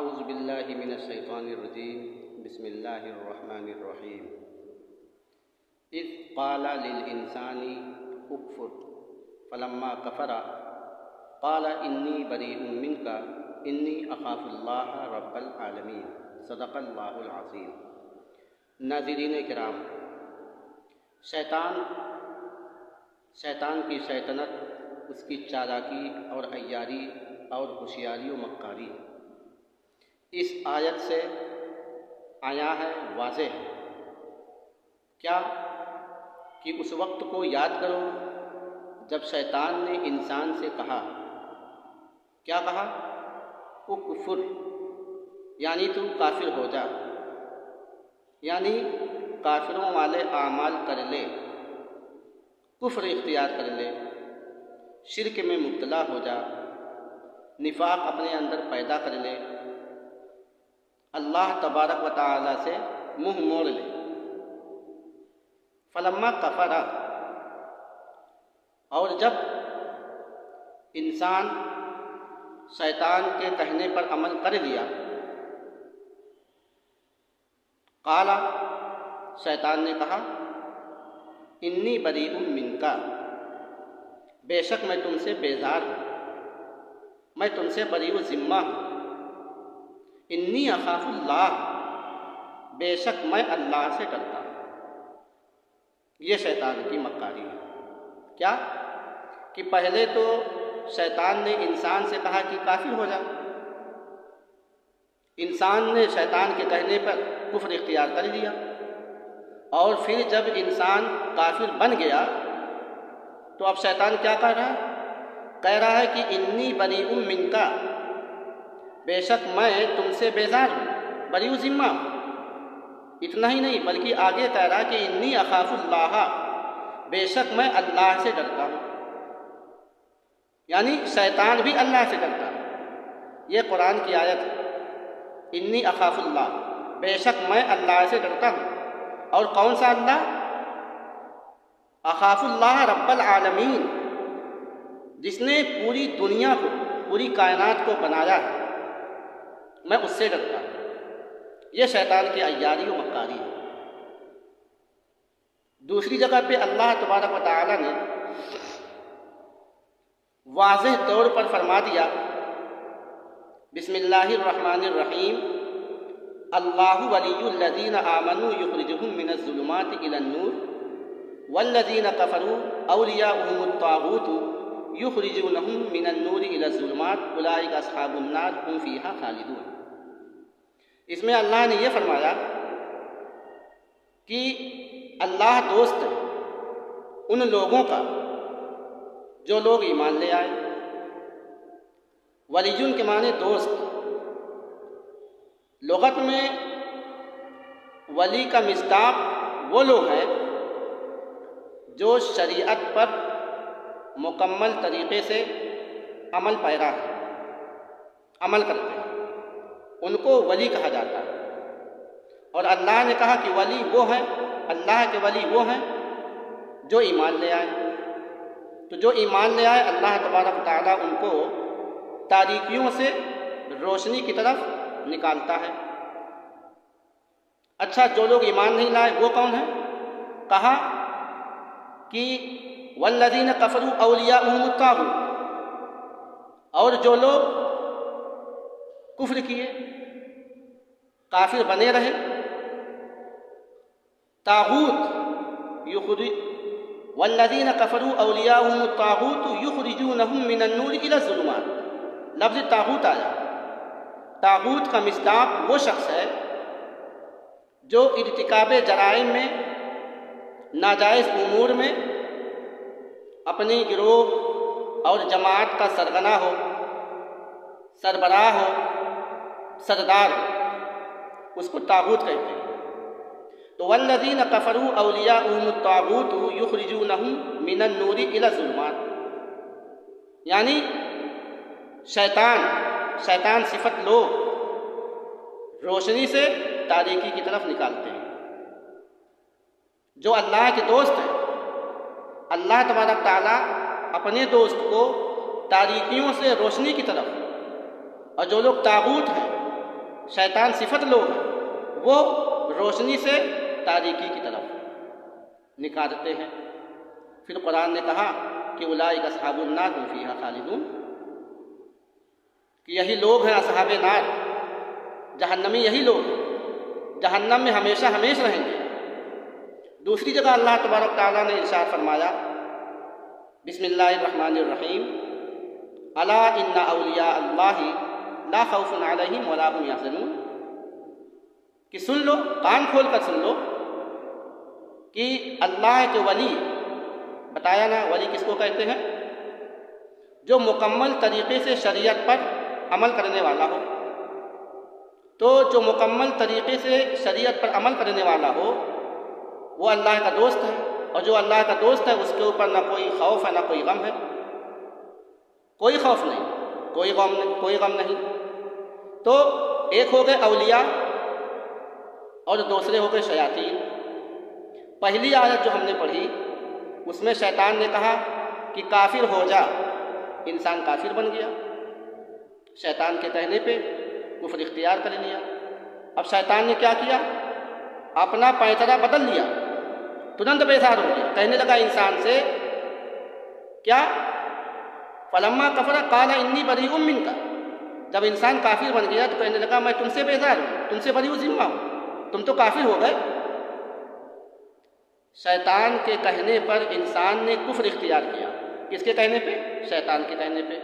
اعوذ باللہ من الشیطان الرجیم بسم اللہ الرحمن الرحیم اذ قال للانسان اکفر فلما کفر قال انی بریء منک انی اخاف اللہ رب العالمین صدق اللہ العظیم۔ ناظرین کرام، شیطان کی شیطنت، اس کی چالاکی اور عیاری اور ہوشیاری و مکاری اس آیت سے آیا ہے، واضح ہے۔ کیا کہ اس وقت کو یاد کرو جب شیطان نے انسان سے کہا، کیا کہا؟ اکفر، یعنی تو کافر ہو جا، یعنی کافروں والے اعمال کر لے، کفر اختیار کر لے، شرک میں مبتلا ہو جا، نفاق اپنے اندر پیدا کر لے، اللہ تبارک و تعالی سے منہ موڑ لے۔ فلما کفر، اور جب انسان شیطان کے کہنے پر عمل کر لیا، قال، شیطان نے کہا، انی بریء منک، بے شک میں تم سے بیزار ہوں، میں تم سے بریء ذمہ ہوں، انی اخاف اللہ، بے شک میں اللہ سے ڈرتا ہوں۔ یہ شیطان کی مکاری ہے۔ کیا کہ پہلے تو شیطان نے انسان سے کہا کہ کافر ہو جا، انسان نے شیطان کے کہنے پر کفر اختیار کر لیا، اور پھر جب انسان کافر بن گیا تو اب شیطان کیا کہہ رہا ہے؟ کہہ رہا ہے کہ انی بریء منک، بے شک میں تم سے بیزار ہوں، بریء ذمہ ہوں۔ اتنا ہی نہیں بلکہ آگے کہہ رہا ہے کہ انی اخاف اللہ، بے شک میں اللہ سے ڈرتا ہوں، یعنی شیطان بھی اللہ سے ڈرتا ہے۔ یہ قرآن کی آیت ہے، انی اخاف اللہ، بے شک میں اللہ سے ڈرتا ہوں۔ اور کون سا اللہ؟ اخاف اللہ رب العالمین، جس نے پوری دنیا کو، پوری کائنات کو بنایا ہے، میں اس سے ڈرتا ہوں۔ یہ شیطان کی عیاری و مکاری ہے۔ دوسری جگہ پہ اللہ تبارک و تعالی نے واضح طور پر فرما دیا، بسم اللہ الرحمن الرحیم، اللہ ولی الذین آمنوا یخرجہم من الظلمات الی النور والذین کفروا اولیاؤہم الطاغوت یخرجونہم من النور الی الظلمات اولئک اصحاب النار ہم فیہا خالدون۔ اس میں اللہ نے یہ فرمایا کہ اللہ دوست ہے ان لوگوں کا جو لوگ ایمان لے آئے۔ ولیجن کے معنی دوست۔ لغت میں ولی کا مصداق وہ لوگ ہیں جو شریعت پر مکمل طریقے سے عمل پیرا ہے، عمل کرتے ہیں، ان کو ولی کہا جاتا ہے۔ اور اللہ نے کہا کہ ولی وہ ہیں، اللہ کے ولی وہ ہیں جو ایمان لے آئے۔ تو جو ایمان لے آئے، اللہ تبارک و تعالیٰ ان کو تاریکیوں سے روشنی کی طرف نکالتا ہے۔ اچھا، جو لوگ ایمان نہیں لائے وہ کون ہیں؟ کہا کہ والذین کفروا اولیاؤہم الطاغوت، اور جو لوگ کفر کیے، کافر بنے رہے، طاغوت والذین کفروا اولیاؤہم الطاغوت یخرجونہم من النور الی الظلمات، لفظ طاغوت آیا۔ طاغوت کا مصداق وہ شخص ہے جو ارتکاب جرائم میں، ناجائز امور میں اپنی گروہ اور جماعت کا سرغنہ ہو، سربراہ ہو، سردار ہو، اس کو طاغوت کہتے ہیں۔ تو والذین کفروا اولیاؤہم الطاغوت یخرجونہم من النور الی الظلمات، یعنی شیطان صفت لوگ روشنی سے تاریکی کی طرف نکالتے ہیں۔ جو اللہ کے دوست ہیں، اللہ تبارک تعالیٰ اپنے دوست کو تاریکیوں سے روشنی کی طرف، اور جو لوگ طاغوت ہیں شیطان صفت لوگ ہیں، وہ روشنی سے تاریکی کی طرف نکالتے ہیں۔ پھر قرآن نے کہا کہ اولئک اصحاب النار هم فیہا خالدون، کہ یہی لوگ ہیں اصحاب نار، جہنمی یہی لوگ ہیں، جہنم میں ہمیشہ ہمیشہ رہیں گے۔ دوسری جگہ اللہ تبارک تعالیٰ نے ارشاد فرمایا، بسم اللہ الرحمن الرحیم، الا ان اولیاء اللہ لا خوف علیہم ولا هم یحزنون، کہ سن لو، کان کھول کر سن لو کہ اللہ کے ولی، بتایا نا ولی کس کو کہتے ہیں؟ جو مکمل طریقے سے شریعت پر عمل کرنے والا ہو۔ تو جو مکمل طریقے سے شریعت پر عمل کرنے والا ہو وہ اللہ کا دوست ہے، اور جو اللہ کا دوست ہے اس کے اوپر نہ کوئی خوف ہے نہ کوئی غم ہے، کوئی خوف نہیں، کوئی غم نہیں۔ تو ایک ہو گئے اولیاء اور دوسرے ہو گئے شیاطین۔ پہلی آیت جو ہم نے پڑھی اس میں شیطان نے کہا کہ کافر ہو جا، انسان کافر بن گیا، شیطان کے کہنے پہ کفر اختیار کر لیا۔ اب شیطان نے کیا کیا؟ اپنا پیترا بدل لیا، ترنت بیزار ہو گیا، کہنے لگا انسان سے کیا؟ فلما کفر قال انی بریء منک، جب انسان کافر بن گیا تو کہنے لگا میں تم سے بیزار ہوں، تم سے بری ذمہ ہوں، تم تو کافر ہو گئے۔ شیطان کے کہنے پر انسان نے کفر اختیار کیا، کس کے کہنے پہ؟ شیطان کے کہنے پہ۔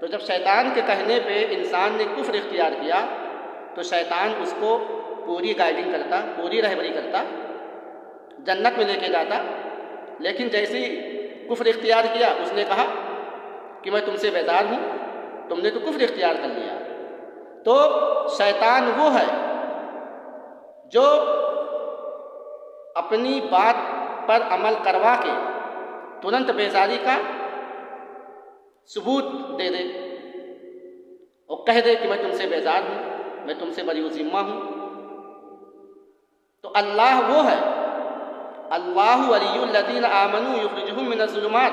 تو جب شیطان کے کہنے پہ انسان نے کفر اختیار کیا تو شیطان اس کو پوری گائیڈنگ کرتا، پوری رہبری کرتا، جنت میں لے کے جاتا، لیکن جیسے ہی کفر اختیار کیا اس نے کہا کہ میں تم سے بیزار ہوں، تم نے تو کفر اختیار کر لیا۔ تو شیطان وہ ہے جو اپنی بات پر عمل کروا کے ترنت بیزاری کا ثبوت دے دے اور کہہ دے کہ میں تم سے بیزار ہوں، میں تم سے بری ذمہ ہوں۔ تو اللہ وہ ہے، اللہ ولی الذین آمنوا یخرجہم من الظلمات،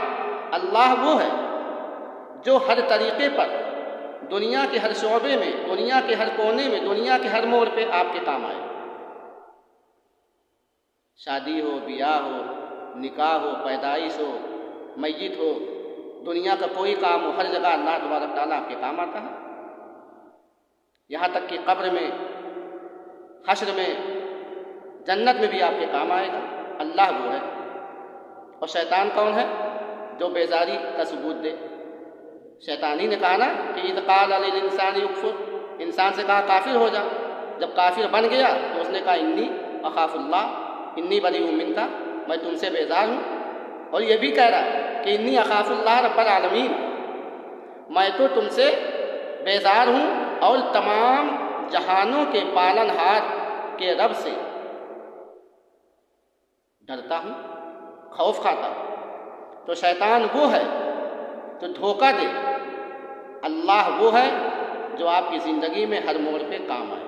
اللہ وہ ہے جو ہر طریقے پر دنیا کے ہر شعبے میں، دنیا کے ہر کونے میں، دنیا کے ہر موڑ پہ آپ کے کام آئے۔ شادی ہو، بیاہ ہو، نکاح ہو، پیدائش ہو، میت ہو، دنیا کا کوئی کام ہو، ہر جگہ اللہ تبارک تعالیٰ آپ کے کام آتا ہے۔ یہاں تک کہ قبر میں، حشر میں، جنت میں بھی آپ کے کام آئے گا۔ اللہ وہ ہے۔ اور شیطان کون ہے؟ جو بیزاری کا ثبوت دے۔ شیطان ہی نے کہا نا کہ اذ قال للانسان یکفر، انسان سے کہا کافر ہو جا، جب کافر بن گیا تو اس نے کہا انی اخاف اللہ، انی بریء منک، میں تم سے بیزار ہوں۔ اور یہ بھی کہہ رہا ہے کہ انی اخاف اللہ رب العالمین، میں تو تم سے بیزار ہوں اور تمام جہانوں کے پالن ہار کے رب سے ڈرتا ہوں، خوف کھاتا ہوں۔ تو شیطان وہ ہے تو دھوکہ دے، اللہ وہ ہے جو آپ کی زندگی میں ہر موڑ پہ کام آئے۔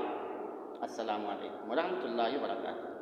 السلام علیکم ورحمۃ اللہ وبرکاتہ۔